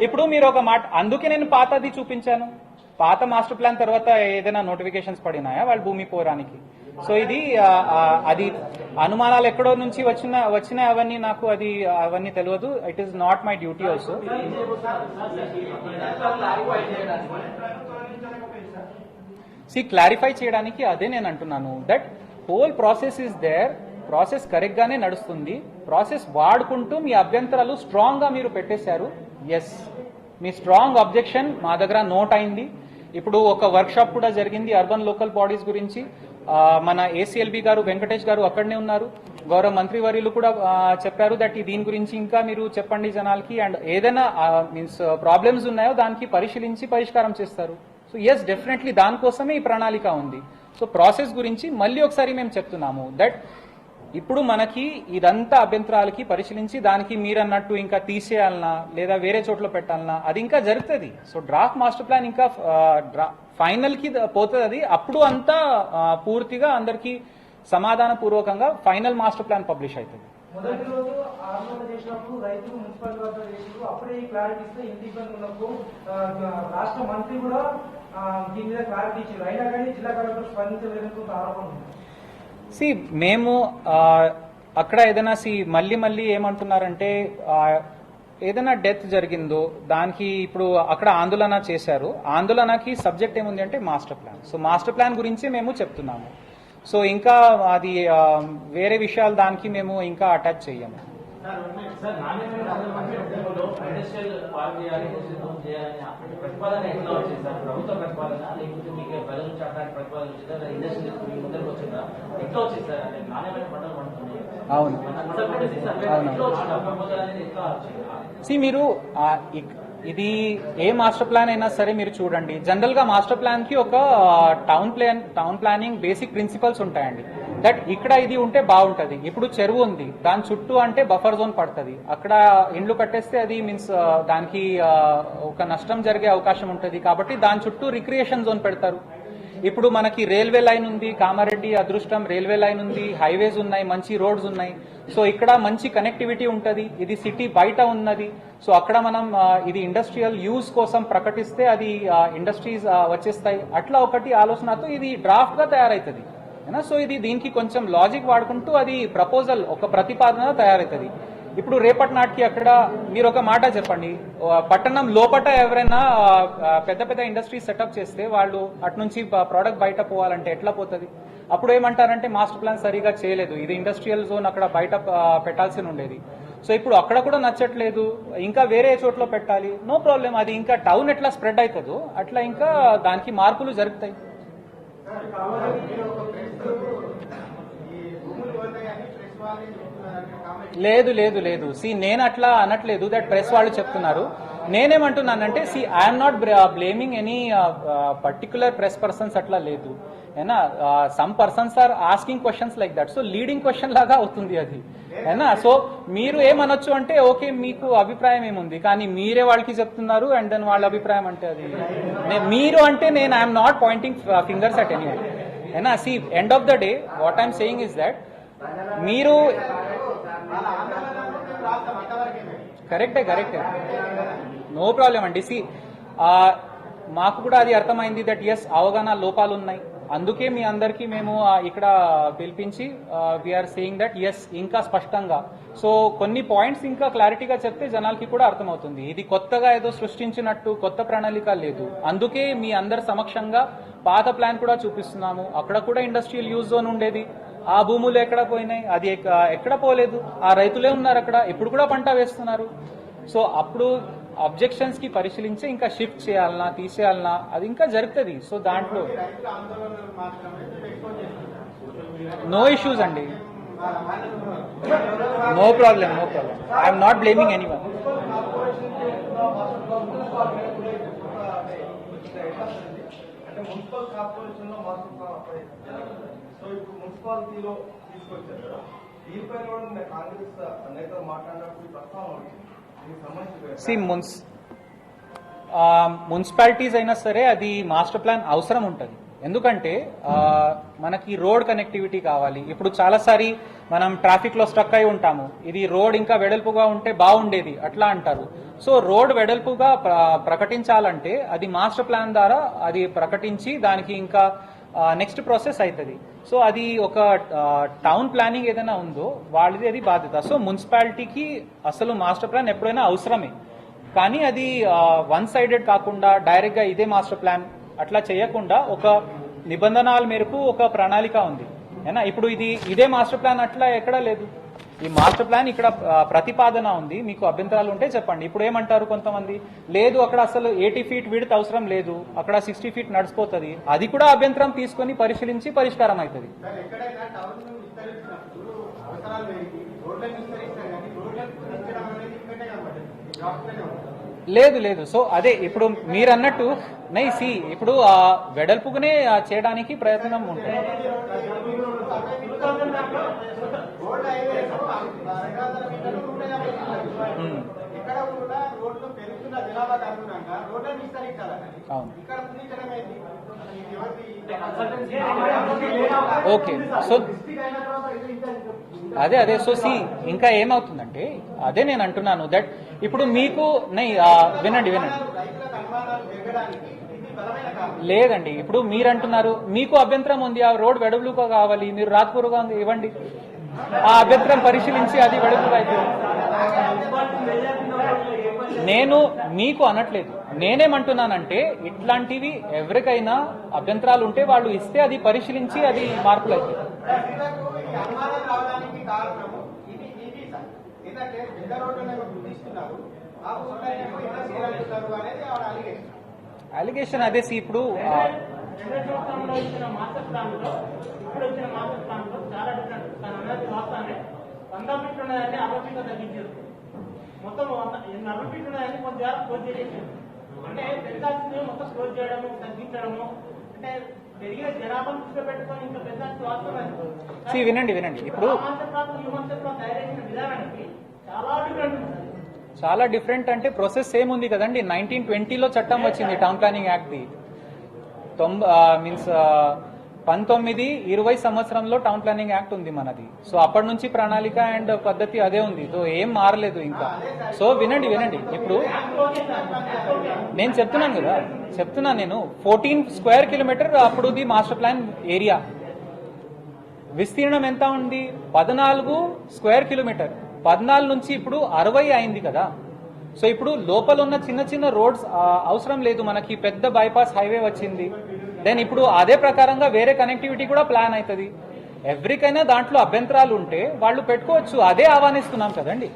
A: ఇప్పుడు మీరు ఒక మాట, అందుకే నేను పాతది చూపించాను. పాత మాస్టర్ ప్లాన్ తర్వాత ఏదైనా నోటిఫికేషన్స్ పడినాయా వాళ్ళు భూమి పోరానికి? సో ఇది అది అనుమానాలు ఎక్కడో నుంచి వచ్చిన అవన్నీ నాకు అవన్నీ తెలియదు. It is not my duty also. Clarify చేయడానికి అదే నేను అంటున్నాను, that whole process is there. Process correct గానే నడుస్తుంది. ప్రాసెస్ వాడుకుంటూ మీ అభ్యంతరాలు స్ట్రాంగ్ గా మీరు పెట్టేశారు. ఎస్, మీ స్ట్రాంగ్ అబ్జెక్షన్ మా దగ్గర నోట్ అయింది. ఇప్పుడు ఒక వర్క్ షాప్ కూడా జరిగింది అర్బన్ లోకల్ బాడీస్ గురించి. మన ఏసీఎల్బీ గారు వెంకటేష్ గారు అక్కడనే ఉన్నారు. గౌరవ మంత్రివర్యులు కూడా చెప్పారు దట్ దీని గురించి ఇంకా మీరు చెప్పండి జనాలకి, అండ్ ఏదైనా మీన్స్ ప్రాబ్లమ్స్ ఉన్నాయో దానికి పరిశీలించి పరిష్కారం చేస్తారు. సో ఎస్, డెఫినెట్లీ దానికోసమే ఈ ప్రణాళిక ఉంది. సో ప్రాసెస్ గురించి మళ్ళీ ఒకసారి మేము చెప్తున్నాము దట్ ఇప్పుడు మనకి ఇదంతా అభ్యంతరాలకి పరిశీలించి దానికి మీరన్నట్టు ఇంకా తీసేయాలన్నా లేదా వేరే చోట్ల పెట్టాలన్నా అది ఇంకా జరుగుతుంది. సో డ్రాఫ్ట్ మాస్టర్ ప్లాన్ ఇంకా ఫైనల్ కి పోతుంది. అది అప్పుడు అంతా పూర్తిగా అందరికి సమాధాన పూర్వకంగా ఫైనల్ మాస్టర్ ప్లాన్ పబ్లిష్ అవుతుంది.
D: మొదటి రోజు ఆందోళన చేసినప్పుడు రైతులు మున్సిపాలిటీ వద్ద చేసినప్పుడు అప్పుడే ఈ క్లారిటీ ఇస్తే ఇంటి ఇబ్బంది ఉన్నప్పుడు రాష్ట్ర మంత్రి కూడా దీని మీద క్లారిటీ ఇచ్చారు. అయినా కానీ జిల్లా కలెక్టర్ స్పందించలేదని ఆరోపణ ఉంది.
A: మేము అక్కడ ఏదైనా మళ్ళీ ఏమంటున్నారంటే ఏదైనా డెత్ జరిగిందో దానికి ఇప్పుడు అక్కడ ఆందోళన చేశారు. ఆందోళనకి సబ్జెక్ట్ ఏముంది అంటే master plan. So master plan గురించి మేము చెప్తున్నాము. సో ఇంకా అది వేరే విషయాలు దానికి మేము ఇంకా అటాచ్ చెయ్యము. అవును, మీరు ఇది ఏ మాస్టర్ ప్లాన్ అయినా సరే మీరు చూడండి, జనరల్ గా మాస్టర్ ప్లాన్ కి ఒక టౌన్ ప్లానింగ్ బేసిక్ ప్రిన్సిపల్స్ ఉంటాయండి. దట్ ఇక్కడ ఇది ఉంటే బాగుంటది. ఇప్పుడు చెరువు ఉంది, దాని చుట్టూ అంటే బఫర్ జోన్ పడుతుంది. అక్కడ ఇండ్లు కట్టేస్తే అది మీన్స్ దానికి ఒక నష్టం జరిగే అవకాశం ఉంటుంది. కాబట్టి దాని చుట్టూ రిక్రియేషన్ జోన్ పెడతారు. ఇప్పుడు మనకి రైల్వే లైన్ ఉంది, కామారెడ్డి అదృష్టం రైల్వే లైన్ ఉంది, హైవేస్ ఉన్నాయి, మంచి రోడ్స్ ఉన్నాయి. సో ఇక్కడ మంచి కనెక్టివిటీ ఉంటుంది. ఇది సిటీ బయట ఉన్నది. సో అక్కడ మనం ఇది ఇండస్ట్రియల్ యూజ్ కోసం ప్రకటిస్తే అది ఇండస్ట్రీస్ వచ్చేస్తాయి. అట్లా ఒకటి ఆలోచనతో ఇది డ్రాఫ్ట్ గా తయారవుతుంది. సో ఇది దీనికి కొంచెం లాజిక్ వాడుకుంటూ అది ప్రపోజల్ ఒక ప్రతిపాదన తయారవుతుంది. ఇప్పుడు రేపటి నాటికి అక్కడ మీరు ఒక మాట చెప్పండి, పట్టణం లోపట ఎవరైనా పెద్ద పెద్ద ఇండస్ట్రీస్ సెటప్ చేస్తే వాళ్ళు అటు నుంచి ప్రోడక్ట్ బయట పోవాలంటే ఎట్లా పోతుంది? అప్పుడు ఏమంటారంటే మాస్టర్ ప్లాన్ సరిగా చేయలేదు, ఇది ఇండస్ట్రియల్ జోన్ అక్కడ బయట పెట్టాల్సి ఉండేది. సో ఇప్పుడు అక్కడ కూడా నచ్చట్లేదు, ఇంకా వేరే చోట్ల పెట్టాలి, నో ప్రాబ్లం. అది ఇంకా టౌన్ ఎట్లా స్ప్రెడ్ అవుతుందో అట్లా ఇంకా దానికి మార్పులు జరుగుతాయి. లేదు లేదు లేదు, నేను అట్లా అనట్లేదు, దట్ ప్రెస్ వాళ్ళు చెప్తున్నారు. నేనేమంటున్నానంటే I'm not blaming any particular press persons, అట్లా లేదు. ఏనా some persons are asking questions like that, so leading question లాగా అవుతుంది అది. ఏనా సో మీరు ఏమనొచ్చు అంటే ఓకే మీకు అభిప్రాయం ఏముంది, కానీ మీరే వాళ్ళకి చెప్తున్నారు అండ్ దెన్ వాళ్ళ అభిప్రాయం అంటే అది మీరు అంటే నేను I'm not pointing fingers at any. ఏనా end of the day what I'm saying is that మీరు కరెక్టే నో ప్రాబ్లం అండి. మాకు కూడా అది అర్థమైంది దట్ ఎస్ అవగాహన లోపాలు ఉన్నాయి, అందుకే మీ అందరికీ మేము ఇక్కడ పిలిపించి వీఆర్ సేయింగ్ దట్ ఎస్ ఇంకా స్పష్టంగా సో కొన్ని పాయింట్స్ ఇంకా క్లారిటీగా చెప్తే జనాలకి కూడా అర్థమవుతుంది. ఇది కొత్తగా ఏదో సృష్టించినట్టు కొత్త ప్రణాళిక లేదు, అందుకే మీ అందరి సమక్షంగా పాత ప్లాన్ కూడా చూపిస్తున్నాము. అక్కడ కూడా ఇండస్ట్రియల్ యూజ్ జోన్ ఉండేది, ఆ భూములు ఎక్కడ పోయినాయి, అది ఎక్కడ పోలేదు, ఆ రైతులే ఉన్నారు అక్కడ, ఇప్పుడు కూడా పంట వేస్తున్నారు. సో అప్పుడు అబ్జెక్షన్స్ కి పరిశీలించి ఇంకా షిఫ్ట్ చేయాలన్నా తీసేయాలన్నా అది ఇంకా జరుగుతుంది. సో దాంట్లో నో ఇష్యూస్ అండి, no problem I'm not blaming anyone.
E: Municipal corporation లో సో ఇప్పుడు మున్సిపాలిటీలో తీసుకొచ్చారు కదా, దీనిపైన కూడా కాంగ్రెస్ నేతలు మాట్లాడినప్పుడు ప్రస్తావన
A: మున్సిపాలిటీస్ అయినా సరే అది మాస్టర్ ప్లాన్ అవసరం ఉంటుంది. ఎందుకంటే మనకి రోడ్ కనెక్టివిటీ కావాలి. ఇప్పుడు చాలాసారి మనం ట్రాఫిక్ లో స్ట్రక్ అయి ఉంటాము, ఇది రోడ్ ఇంకా వెడల్పుగా ఉంటే బాగుండేది అట్లా అంటారు. సో రోడ్ వెడల్పుగా ప్రకటించాలంటే అది మాస్టర్ ప్లాన్ ద్వారా అది ప్రకటించి దానికి ఇంకా నెక్స్ట్ ప్రాసెస్ అవుతుంది. సో అది ఒక టౌన్ ప్లానింగ్ ఏదైనా ఉందో వాళ్ళది అది బాధ్యత. సో మున్సిపాలిటీకి అసలు మాస్టర్ ప్లాన్ ఎప్పుడైనా అవసరమే, కానీ అది వన్ సైడెడ్ కాకుండా డైరెక్ట్ గా ఇదే మాస్టర్ ప్లాన్ అట్లా చేయకుండా ఒక నిబంధనల మేరకు ఒక ప్రణాళిక ఉంది. ఏనా ఇప్పుడు ఇదే మాస్టర్ ప్లాన్ అట్లా ఎక్కడా లేదు. ఈ మాస్టర్ ప్లాన్ ఇక్కడ ప్రతిపాదన ఉంది, మీకు అభ్యంతరాలు ఉంటే చెప్పండి. ఇప్పుడు ఏమంటారు కొంతమంది, లేదు అక్కడ అసలు 80 feet విడ్త్ అవసరం లేదు, అక్కడ 60 feet నడిచిపోతుంది, అది కూడా అభ్యంతరం తీసుకొని పరిశీలించి పరిష్కారం అవుతుంది. లేదు సో అదే ఇప్పుడు మీరు అన్నట్టు ఇప్పుడు వెడల్పుగానే చేయడానికి ప్రయత్నం ఉంటుంది. ఓకే సో అదే సో ఇంకా ఏమవుతుందంటే అదే నేను అంటున్నాను దట్ ఇప్పుడు మీకు వినండి లేదండి, ఇప్పుడు మీరు అంటున్నారు మీకు అభ్యంతరం ఉంది, ఆ రోడ్ వెడల్పుగా కావాలి, మీరు రాత్పూర్గా ఇవ్వండి, ఆ అభ్యంతరం పరిశీలించి అది వెడల్పుగా అవుతుంది. నేను మీకు అనట్లేదు, నేనేమంటున్నానంటే ఇట్లాంటివి ఎవరికైనా అభ్యంతరాలు ఉంటే వాళ్ళు ఇస్తే అది పరిశీలించి అది మార్పులు అవుతాయి. అలిగేషన్ అదే ఇప్పుడు
B: మొత్తం 40 feet ఉన్నాయని కొంచెం క్లోజ్ చేసేసారు. అంటే పెద్దాస్తిని మొత్తం క్లోజ్ చేయడము తగ్గించడము, అంటే పెరిగిన జనాభాను దృష్టిలో పెట్టుకొని ఇంకా పెద్దాస్తి వాస్తవం
A: వినండి ఇప్పుడు
B: విధానానికి చాలా డిఫరెంట్ ఉంది.
A: చాలా డిఫరెంట్ అంటే ప్రాసెస్ సేమ్ ఉంది కదండి. 1920లో చట్టం వచ్చింది town planning act the. Means 1920 సంవత్సరంలో టౌన్ ప్లానింగ్ యాక్ట్ ఉంది మనది. సో అప్పటి నుంచి ప్రణాళిక అండ్ పద్ధతి అదే ఉంది, సో ఏం మారలేదు ఇంకా. సో వినండి ఇప్పుడు నేను చెప్తున్నాను కదా, నేను 14 square kilometer అప్పుడుది మాస్టర్ ప్లాన్ ఏరియా. విస్తీర్ణం ఎంత ఉంది? 14 స్క్వేర్ కిలోమీటర్. 14 నుంచి ఇప్పుడు 60 అయింది కదా. సో ఇప్పుడు లోపల ఉన్న చిన్న చిన్న రోడ్స్ అవసరం లేదు, మనకి పెద్ద బైపాస్ హైవే వచ్చింది. దెన్ ఇప్పుడు అదే ప్రకారంగా వేరే కనెక్టివిటీ కూడా ప్లాన్ అవుతుంది. ఎవరికైనా దాంట్లో అభ్యంతరాలు ఉంటే వాళ్ళు పెట్టుకోవచ్చు, అదే ఆహ్వానిస్తున్నాం కదండి.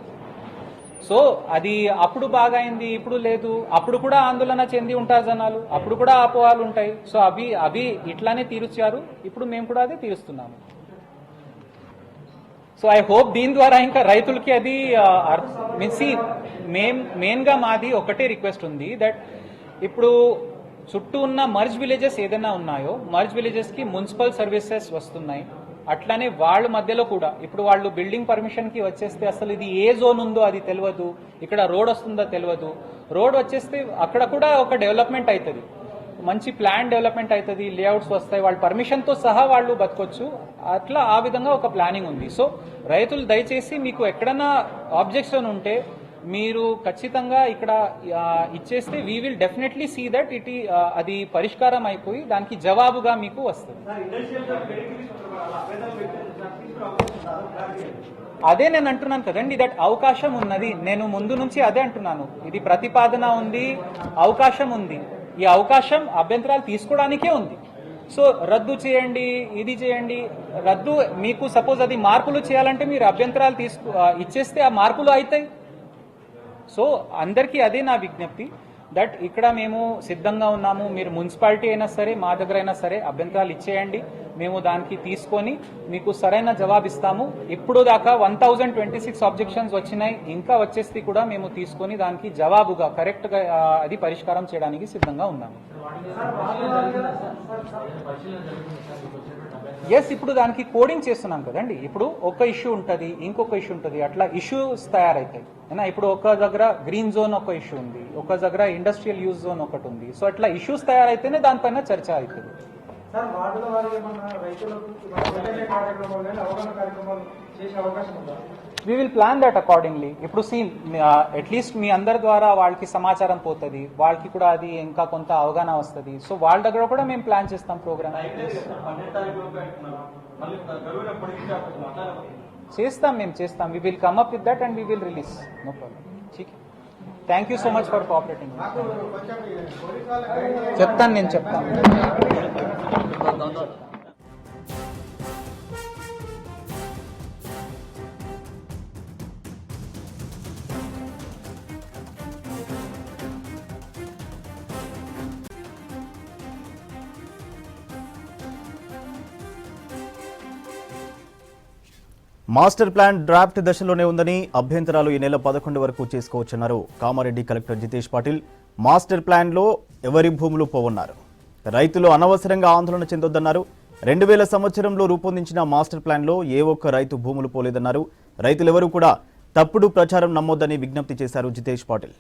A: సో అది అప్పుడు బాగా అయింది, ఇప్పుడు లేదు. అప్పుడు కూడా ఆందోళన చెంది ఉంటారు జనాలు, అప్పుడు కూడా అపోహాలు ఉంటాయి. సో అవి ఇట్లానే తీర్చారు, ఇప్పుడు మేము కూడా అదే తీరుస్తున్నాము. సో ఐ హోప్ దీని ద్వారా ఇంకా రైతులకి అది మెయిన్గా మాది ఒకటే రిక్వెస్ట్ ఉంది, దట్ ఇప్పుడు చుట్టూ ఉన్న మర్జ్ విలేజెస్ ఏదైనా ఉన్నాయో మర్జ్ విలేజెస్కి మున్సిపల్ సర్వీసెస్ వస్తున్నాయి. అట్లానే వాళ్ళ మధ్యలో కూడా ఇప్పుడు వాళ్ళు బిల్డింగ్ పర్మిషన్కి వచ్చేస్తే అసలు ఇది ఏ జోన్ ఉందో అది తెలియదు, ఇక్కడ రోడ్ వస్తుందో తెలియదు. రోడ్ వచ్చేస్తే అక్కడ కూడా ఒక డెవలప్మెంట్ అవుతుంది, మంచి ప్లాన్ డెవలప్మెంట్ అవుతుంది, లేఅవుట్స్ వస్తాయి, వాళ్ళ పర్మిషన్తో సహా వాళ్ళు బతకొచ్చు. అట్లా ఆ విధంగా ఒక ప్లానింగ్ ఉంది. సో రైతులు దయచేసి మీకు ఎక్కడన్నా ఆబ్జెక్షన్ ఉంటే మీరు ఖచ్చితంగా ఇక్కడ ఇచ్చేస్తే we will definitely see that అది పరిష్కారం అయిపోయి దానికి జవాబుగా మీకు వస్తుంది. అదే నేను అంటున్నాను కదండి, దట్ అవకాశం ఉన్నది. నేను ముందు నుంచి అదే అంటున్నాను, ఇది ప్రతిపాదన ఉంది, అవకాశం ఉంది. ఈ అవకాశం అభ్యంతరాలు తీసుకోవడానికే ఉంది. సో రద్దు చేయండి, ఇది చేయండి, రద్దు మీకు సపోజ్ అది మార్పులు చేయాలంటే మీరు అభ్యంతరాలు ఇచ్చేస్తే ఆ మార్పులు అవుతాయి. సో అందరికీ అదే నా విజ్ఞప్తి, దట్ ఇక్కడ మేము సిద్ధంగా ఉన్నాము. మీరు మున్సిపాలిటీ అయినా సరే మా దగ్గర అయినా సరే అభ్యంతరాలు ఇచ్చేయండి, మేము దానికి తీసుకొని మీకు సరైన జవాబు ఇస్తాము. ఇప్పుడు దాకా 1026 ఆబ్జెక్షన్స్ వచ్చినాయి, ఇంకా వచ్చేస్తే కూడా మేము తీసుకొని దానికి జవాబుగా కరెక్ట్గా అది పరిష్కారం చేయడానికి సిద్ధంగా ఉన్నాము. ఎస్, ఇప్పుడు దానికి కోడింగ్ చేస్తున్నాం కదండి. ఇప్పుడు ఒక ఇష్యూ ఉంటుంది, ఇంకొక ఇష్యూ ఉంటుంది, అట్లా ఇష్యూస్ తయారవుతాయి. ఇప్పుడు ఒక దగ్గర గ్రీన్ జోన్ ఒక ఇష్యూ ఉంది, ఒక దగ్గర ఇండస్ట్రియల్ యూజ్ జోన్ ఒకటి ఉంది. సో అట్లా ఇష్యూస్ తయారైతేనే దానిపైన చర్చ అవుతుంది.
D: సార్ వార్డుల వారికి ఏమన్నా రైతులకు కార్యక్రమాలు కానీ అవగాహన కార్యక్రమాలు చేసే అవకాశం ఉందా?
A: We will plan that accordingly. ఇప్పుడు అట్లీస్ట్ మీ అందరి ద్వారా వాళ్ళకి సమాచారం పోతుంది, వాళ్ళకి కూడా అది ఇంకా కొంత అవగాహన వస్తుంది. సో వాళ్ళ దగ్గర కూడా మేము ప్లాన్ చేస్తాం ప్రోగ్రామ్. మేము చేస్తాం. We will come up with that and we will release, no problem. Thank you so much for cooperating. నేను చెప్తాను.
F: మాస్టర్ ప్లాన్ డ్రాఫ్ట్ దశలోనే ఉందని, అభ్యంతరాలు ఈ నెల 11 వరకు చేసుకోవచ్చన్నారు కామారెడ్డి కలెక్టర్ జితేష్ పాటిల్. మాస్టర్ ప్లాన్లో ఎవరి భూములు పోవన్నారు, రైతులు అనవసరంగా ఆందోళన చెందొద్దన్నారు. 2000 సంవత్సరంలో రూపొందించిన మాస్టర్ ప్లాన్లో ఏ ఒక్క రైతు భూములు పోలేదన్నారు. రైతులెవరూ కూడా తప్పుడు ప్రచారం నమ్మొద్దని విజ్ఞప్తి చేశారు జితేష్ పాటిల్.